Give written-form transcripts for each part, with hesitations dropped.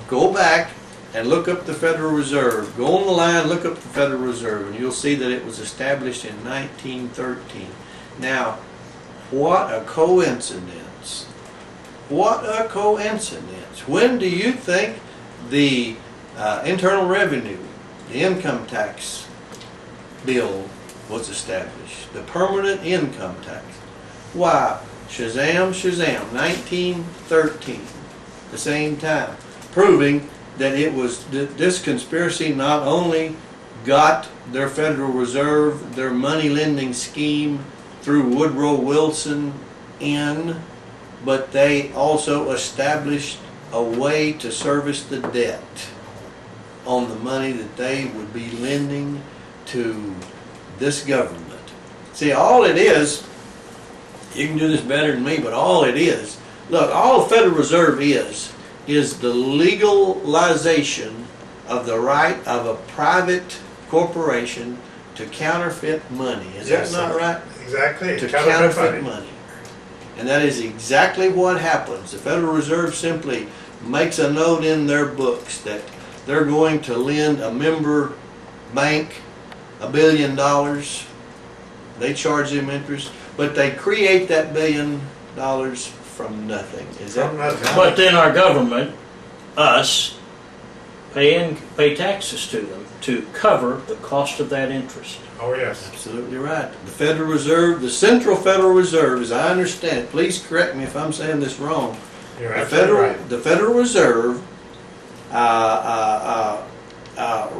Go back and look up the Federal Reserve. Go on the line, look up the Federal Reserve, and you'll see that it was established in 1913. Now, what a coincidence. What a coincidence. When do you think the Internal Revenue, the income tax bill was established? The permanent income tax. Why, Shazam, Shazam, 1913, the same time, proving that it was this conspiracy not only got their Federal Reserve, their money lending scheme through Woodrow Wilson in, but they also established a way to service the debt on the money that they would be lending to this government. See, all it is, you can do this better than me, but all it is, look, all the Federal Reserve is the legalization of the right of a private corporation to counterfeit money. Is that not right? Exactly. To counterfeit money. And that is exactly what happens. The Federal Reserve simply makes a note in their books that they're going to lend a member bank $1 billion. They charge them interest, but they create that $1 billion from nothing. Is that right? But then our government, us, pay taxes to them to cover the cost of that interest. Oh yes. Absolutely right. The Federal Reserve, the Central Federal Reserve, as I understand it, please correct me if I'm saying this wrong. You're absolutely right. The Federal Reserve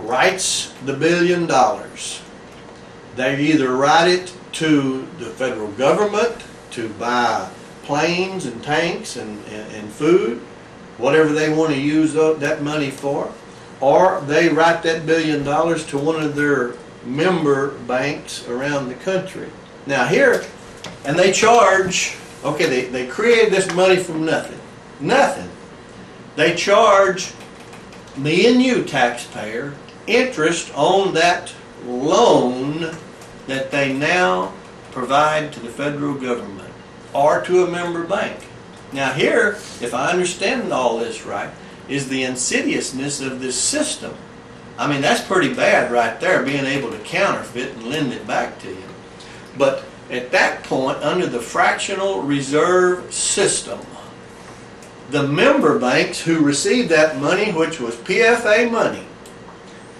writes the $1 billion. They either write it to the federal government to buy planes and tanks and food, whatever they want to use that money for, or they write that $1 billion to one of their member banks around the country. Now here, and they charge, okay, they created this money from nothing. Nothing. They charge me and you, taxpayer, interest on that loan that they now provide to the federal government or to a member bank. Now here, if I understand all this right, is the insidiousness of this system. I mean, that's pretty bad right there, being able to counterfeit and lend it back to you. But at that point, under the fractional reserve system, the member banks who received that money, which was PFA money,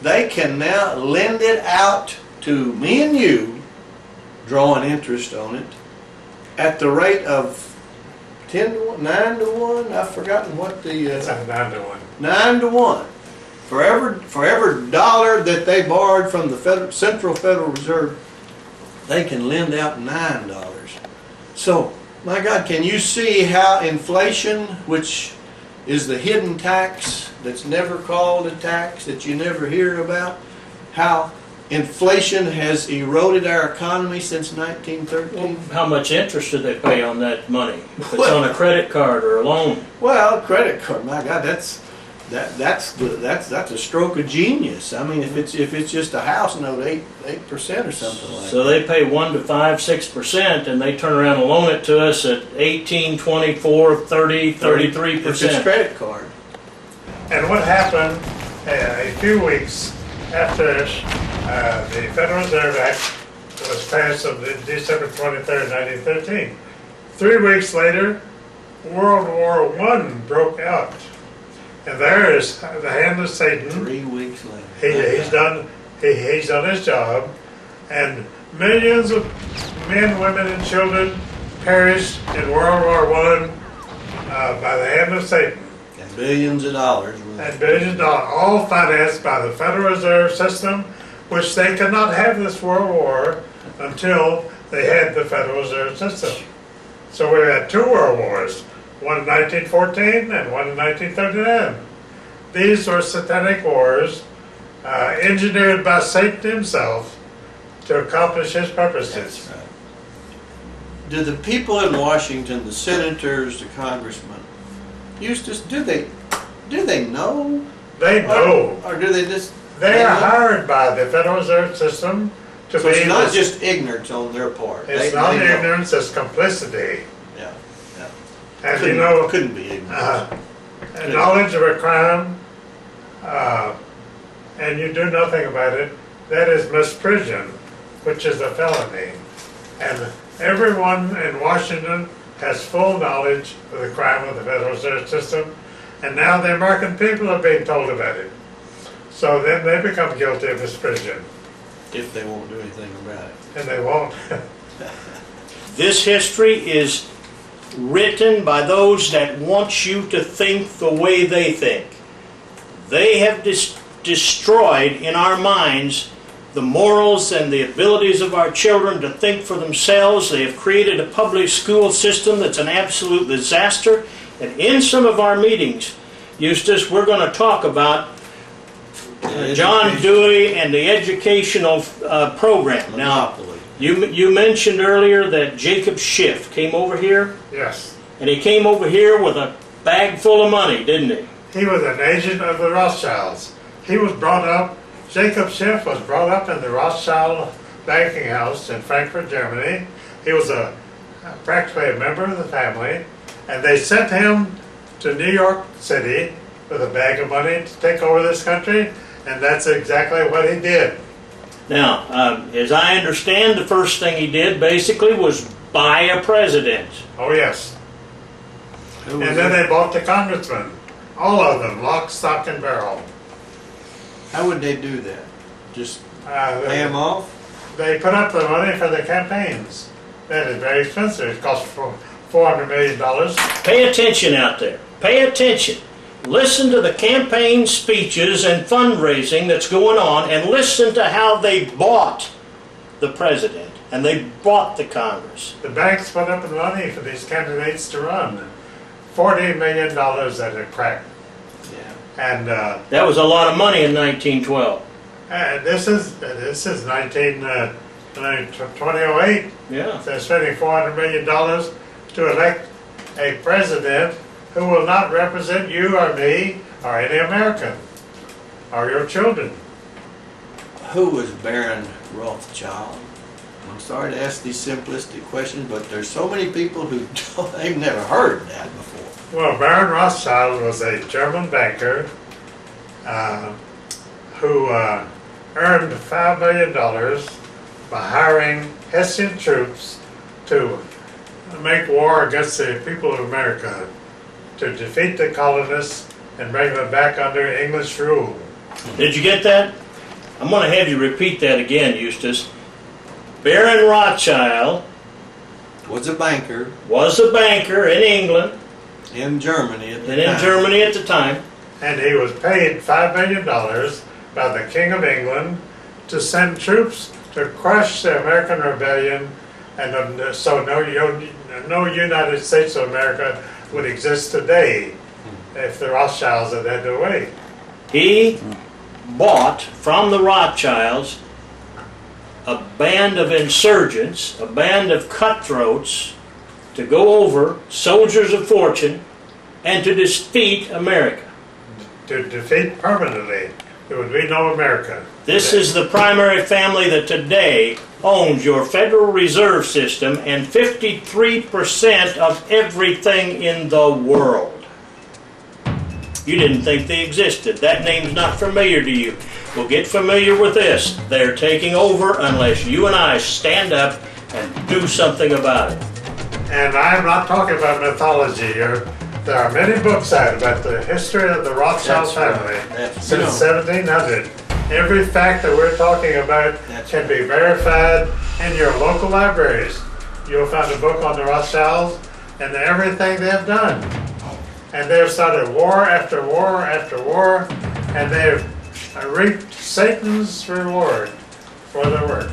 they can now lend it out to me and you, drawing interest on it, at the rate of 10 to 1, 9 to 1. I've forgotten what the... It's 9 to 1. 9 to 1. For every dollar that they borrowed from the Central Federal Reserve, they can lend out $9. So, my God, can you see how inflation, which is the hidden tax that's never called a tax, that you never hear about, how inflation has eroded our economy since 1913? How much interest do they pay on that money? If it's on a credit card or a loan? Well, credit card, my God, that's a stroke of genius. I mean, if it's just a house note, 8% or something like that. So they pay 1 to 5, 6%, and they turn around and loan it to us at 18, 24, 30, 33%. If it's credit card. And what happened a few weeks after this, the Federal Reserve Act was passed on December 23rd, 1913. 3 weeks later, World War I broke out. And there is the hand of Satan. 3 weeks later. He's done his job, and millions of men, women, and children perished in World War I by the hand of Satan. And billions of dollars. And billions of dollars, all financed by the Federal Reserve System, which they could not have this World War until they had the Federal Reserve System. So we had 2 World Wars. One in 1914 and one in 1939. These were satanic wars engineered by Satan himself to accomplish his purposes. That's right. Do the people in Washington, the senators, the congressmen, used to, do they know? They know. Or do they just? They are hired by the Federal Reserve System to So be. it's not just ignorance on their part. It's They not know. ignorance, it's complicity. Yeah, yeah. And you know, Couldn't be ignorance. knowledge of a crime, and you do nothing about it, that is misprision, which is a felony. And everyone in Washington has full knowledge of the crime of the Federal Reserve System, and now the American people are being told about it. So then they become guilty of misprision, If they won't do anything about it. and they won't. This history is written by those that want you to think the way they think. They have destroyed in our minds the morals and the abilities of our children to think for themselves. They have created a public school system that's an absolute disaster. And in some of our meetings, Eustace, we're going to talk about John Dewey and the educational program. Now, Monopoly. you mentioned earlier that Jacob Schiff came over here, Yes. and he came over here with a bag full of money, didn't he? He was an agent of the Rothschilds. He was brought up, Jacob Schiff was brought up in the Rothschild banking house in Frankfurt, Germany. He was practically a member of the family, and they sent him to New York City with a bag of money to take over this country, and that's exactly what he did. Now, as I understand, the first thing he did basically was buy a president. Oh yes. Who And was then it? they bought the congressmen, all of them, lock, stock, and barrel. How would they do that? Just Uh, pay them off? They put up the money for the campaigns. That is very expensive. It costs $400 million. Pay attention out there. Pay attention. Listen to the campaign speeches and fundraising that's going on, and listen to how they bought the president and they bought the Congress. The banks put up the money for these candidates to run. $40 million at a crack. Yeah. And That was a lot of money in 1912. this is 2008. Yeah. They're spending $400 million to elect a president who will not represent you or me or any American or your children. Who was Baron Rothschild? I'm sorry to ask these simplistic questions, but there's so many people who they've never heard that before. Well, Baron Rothschild was a German banker who earned $5 million by hiring Hessian troops to make war against the people of America, to defeat the colonists and bring them back under English rule. Did you get that? I'm going to have you repeat that again, Eustace. Baron Rothschild Was a banker was a banker in England in Germany at the and in time. Germany at the time. And he was paid $5 million by the King of England to send troops to crush the American rebellion, and so no United States of America would exist today if the Rothschilds had had their way. He bought from the Rothschilds a band of insurgents, a band of cutthroats, to go over, soldiers of fortune, and to defeat America. To defeat permanently, there would be no America. This today. is the primary family that today owns your Federal Reserve System and 53% of everything in the world. You didn't think they existed. That name's not familiar to you. Well, get familiar with this. They're taking over unless you and I stand up and do something about it. And I'm not talking about mythology. There are many books out about the history of the Rothschild That's right. family That's- since you know. 1700. Every fact that we're talking about That's can be verified in your local libraries. You'll find a book on the Rothschilds and everything they've done. And they've started war after war after war, and they've reaped Satan's reward for their work.